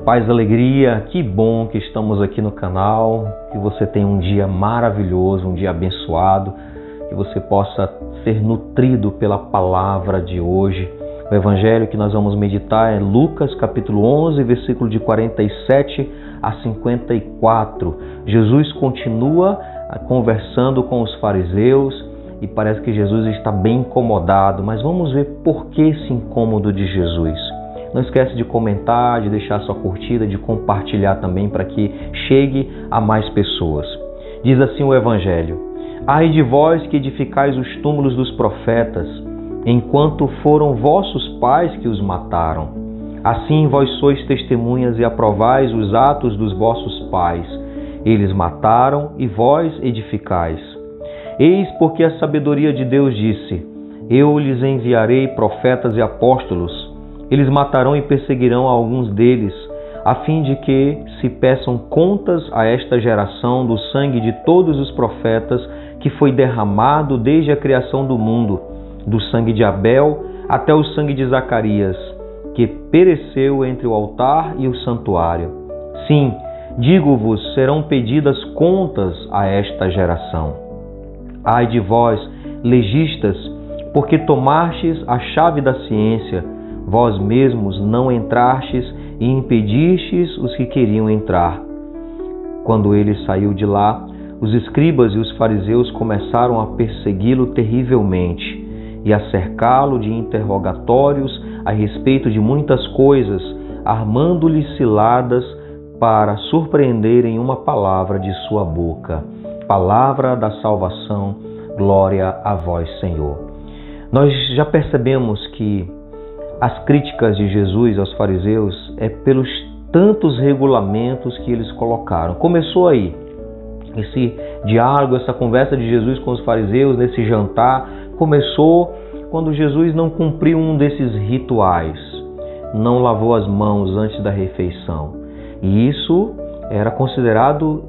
Paz, alegria, que bom que estamos aqui no canal, que você tenha um dia maravilhoso, um dia abençoado, que você possa ser nutrido pela palavra de hoje. O evangelho que nós vamos meditar é Lucas capítulo 11, versículo de 47 a 54. Jesus continua conversando com os fariseus e parece que Jesus está bem incomodado, mas vamos ver por que esse incômodo de Jesus. Não esquece de comentar, de deixar sua curtida, de compartilhar também para que chegue a mais pessoas. Diz assim o Evangelho: Ai de vós que edificais os túmulos dos profetas, enquanto foram vossos pais que os mataram. Assim vós sois testemunhas e aprovais os atos dos vossos pais. Eles mataram e vós edificais. Eis porque a sabedoria de Deus disse: Eu lhes enviarei profetas e apóstolos. Eles matarão e perseguirão alguns deles, a fim de que se peçam contas a esta geração do sangue de todos os profetas que foi derramado desde a criação do mundo, do sangue de Abel até o sangue de Zacarias, que pereceu entre o altar e o santuário. Sim, digo-vos, serão pedidas contas a esta geração. Ai de vós, legistas, porque tomastes a chave da ciência, vós mesmos não entrastes e impedistes os que queriam entrar. Quando ele saiu de lá, os escribas e os fariseus começaram a persegui-lo terrivelmente e a cercá-lo de interrogatórios a respeito de muitas coisas, armando-lhe ciladas para surpreenderem uma palavra de sua boca. Palavra da salvação, glória a vós, Senhor. Nós já percebemos que as críticas de Jesus aos fariseus é pelos tantos regulamentos que eles colocaram. Começou aí, esse diálogo, essa conversa de Jesus com os fariseus, nesse jantar, começou quando Jesus não cumpriu um desses rituais, não lavou as mãos antes da refeição. E isso era considerado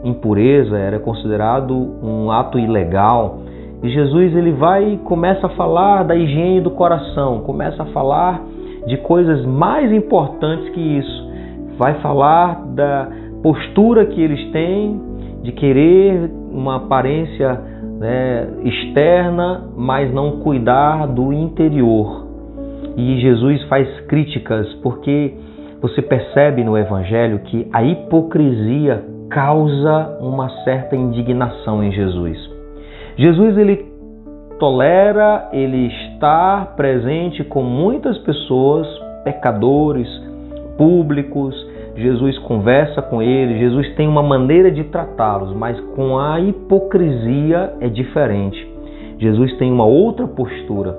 impureza, era considerado um ato ilegal. E Jesus ele vai e começa a falar da higiene do coração, começa a falar de coisas mais importantes que isso. Vai falar da postura que eles têm de querer uma aparência externa, mas não cuidar do interior. E Jesus faz críticas porque você percebe no Evangelho que a hipocrisia causa uma certa indignação em Jesus. Jesus ele tolera, ele está presente com muitas pessoas, pecadores, públicos. Jesus conversa com eles, Jesus tem uma maneira de tratá-los, mas com a hipocrisia é diferente. Jesus tem uma outra postura,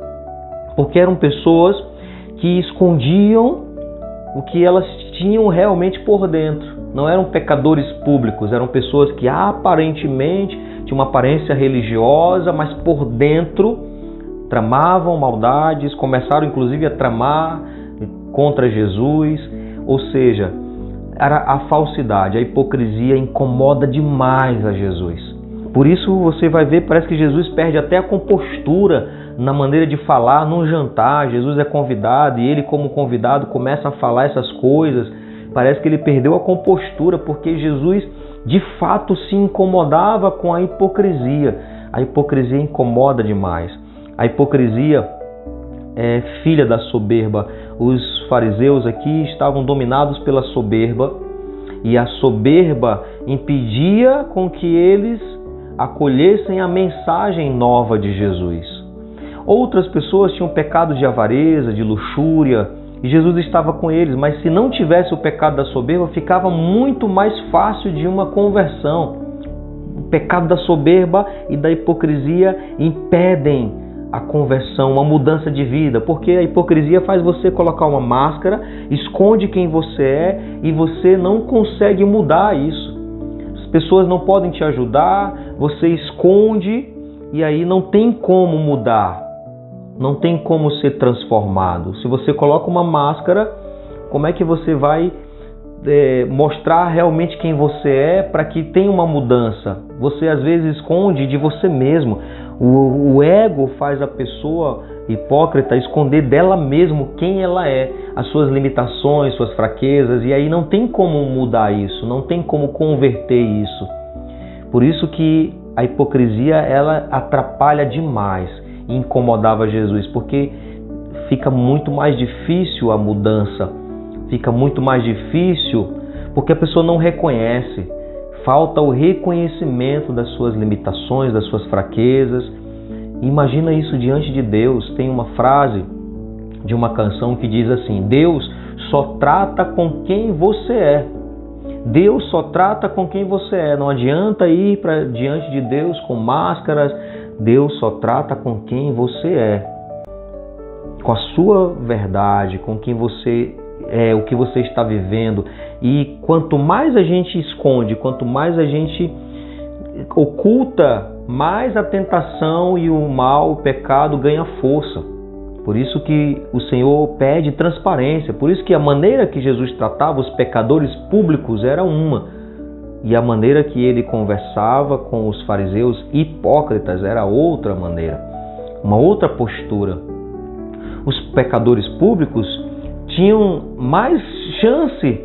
porque eram pessoas que escondiam o que elas tinham realmente por dentro. Não eram pecadores públicos, eram pessoas que aparentemente tinham uma aparência religiosa, mas por dentro tramavam maldades, começaram inclusive a tramar contra Jesus. Ou seja, era a falsidade, a hipocrisia incomoda demais a Jesus. Por isso você vai ver, parece que Jesus perde até a compostura na maneira de falar num jantar. Jesus é convidado e ele, como convidado, começa a falar essas coisas. Parece que ele perdeu a compostura, porque Jesus de fato se incomodava com a hipocrisia. A hipocrisia incomoda demais. A hipocrisia é filha da soberba. Os fariseus aqui estavam dominados pela soberba, e a soberba impedia com que eles acolhessem a mensagem nova de Jesus. Outras pessoas tinham pecados de avareza, de luxúria, e Jesus estava com eles, mas se não tivesse o pecado da soberba, ficava muito mais fácil de uma conversão. O pecado da soberba e da hipocrisia impedem a conversão, uma mudança de vida, porque a hipocrisia faz você colocar uma máscara, esconde quem você é e você não consegue mudar isso. As pessoas não podem te ajudar, você esconde e aí não tem como mudar. Não tem como ser transformado. Se você coloca uma máscara, como é que você vai mostrar realmente quem você é para que tenha uma mudança? Você às vezes esconde de você mesmo. O ego faz a pessoa hipócrita esconder dela mesma quem ela é, as suas limitações, suas fraquezas, e aí não tem como mudar isso, não tem como converter isso. Por isso que a hipocrisia, ela atrapalha demais e incomodava Jesus, porque fica muito mais difícil a mudança, fica muito mais difícil porque a pessoa não reconhece, falta o reconhecimento das suas limitações, das suas fraquezas. Imagina isso diante de Deus. Tem uma frase de uma canção que diz assim: Deus só trata com quem você é. Deus só trata com quem você é. Não adianta ir para diante de Deus com máscaras. Deus só trata com quem você é, com a sua verdade, com quem você é, o que você está vivendo. E quanto mais a gente esconde, quanto mais a gente oculta, mais a tentação e o mal, o pecado ganha força. Por isso que o Senhor pede transparência. Por isso que a maneira que Jesus tratava os pecadores públicos era uma, e a maneira que ele conversava com os fariseus hipócritas era outra maneira, uma outra postura. Os pecadores públicos tinham mais chance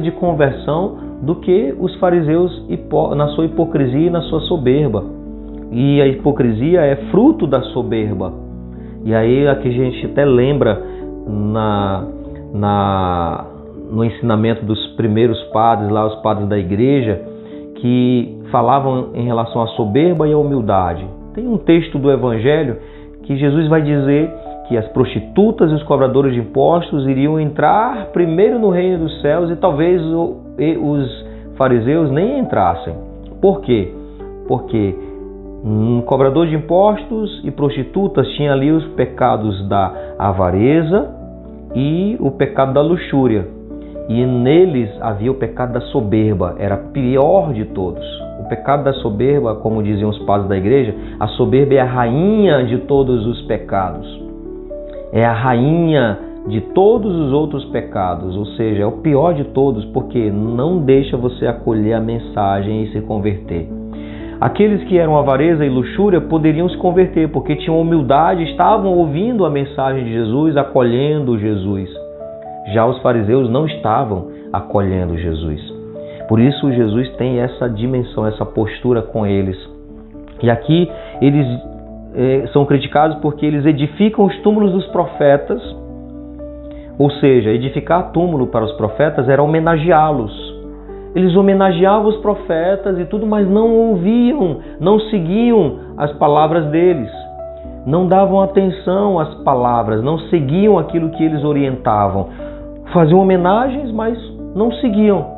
de conversão do que os fariseus na sua hipocrisia e na sua soberba. E a hipocrisia é fruto da soberba. E aí aqui a gente até lembra no ensinamento dos primeiros padres, lá os padres da igreja, que falavam em relação à soberba e à humildade. Tem um texto do Evangelho que Jesus vai dizer que as prostitutas e os cobradores de impostos iriam entrar primeiro no reino dos céus e talvez os fariseus nem entrassem. Por quê? Porque um cobrador de impostos e prostitutas tinha ali os pecados da avareza e o pecado da luxúria. E neles havia o pecado da soberba, era pior de todos. O pecado da soberba, como diziam os padres da igreja, a soberba é a rainha de todos os pecados. É a rainha de todos os outros pecados, ou seja, é o pior de todos, porque não deixa você acolher a mensagem e se converter. Aqueles que eram avareza e luxúria poderiam se converter, porque tinham humildade, estavam ouvindo a mensagem de Jesus, acolhendo Jesus. Já os fariseus não estavam acolhendo Jesus. Por isso Jesus tem essa dimensão, essa postura com eles. E aqui eles são criticados porque eles edificam os túmulos dos profetas, ou seja, edificar túmulo para os profetas era homenageá-los. Eles homenageavam os profetas e tudo, mas não ouviam, não seguiam as palavras deles, não davam atenção às palavras, não seguiam aquilo que eles orientavam. Faziam homenagens, mas não seguiam.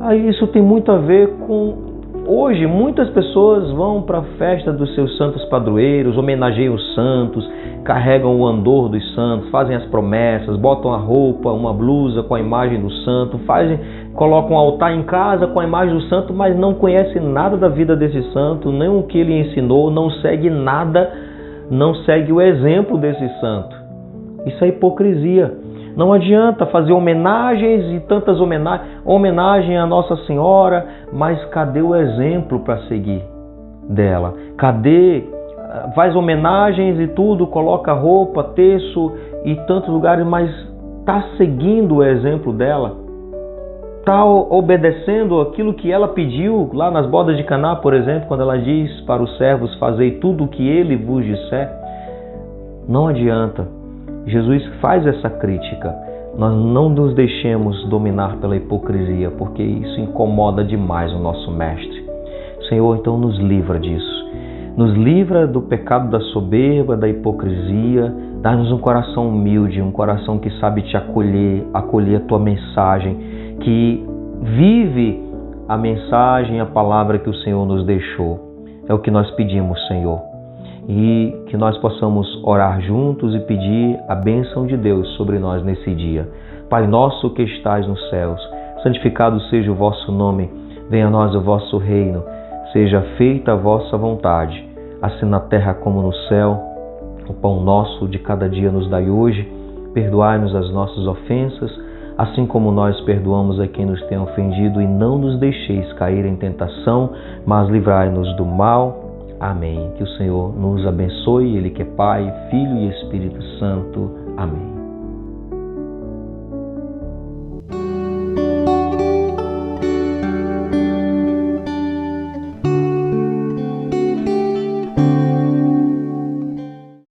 Aí isso tem muito a ver com hoje, muitas pessoas vão para a festa dos seus santos padroeiros, homenageiam os santos, carregam o andor dos santos, fazem as promessas, botam a roupa, uma blusa com a imagem do santo, colocam um altar em casa com a imagem do santo, mas não conhecem nada da vida desse santo, nem o que ele ensinou, não segue nada, não segue o exemplo desse santo. Isso é hipocrisia. Não adianta fazer homenagens e tantas homenagem à Nossa Senhora, mas cadê o exemplo para seguir dela? Cadê? Faz homenagens e tudo, coloca roupa, terço e tantos lugares, mas está seguindo o exemplo dela? Está obedecendo aquilo que ela pediu lá nas bodas de Caná, por exemplo, quando ela diz para os servos: fazei tudo o que ele vos disser? Não adianta. Jesus faz essa crítica. Nós não nos deixemos dominar pela hipocrisia, porque isso incomoda demais o nosso mestre. Senhor, então nos livra disso. Nos livra do pecado da soberba, da hipocrisia. Dá-nos um coração humilde, um coração que sabe te acolher a tua mensagem, que vive a mensagem, a palavra que o Senhor nos deixou. É o que nós pedimos, Senhor. E que nós possamos orar juntos e pedir a bênção de Deus sobre nós nesse dia. Pai nosso que estais nos céus, santificado seja o vosso nome, venha a nós o vosso reino, seja feita a vossa vontade, assim na terra como no céu. O pão nosso de cada dia nos dai hoje, perdoai-nos as nossas ofensas, assim como nós perdoamos a quem nos tem ofendido, e não nos deixeis cair em tentação, mas livrai-nos do mal. Amém. Que o Senhor nos abençoe, Ele que é Pai, Filho e Espírito Santo. Amém.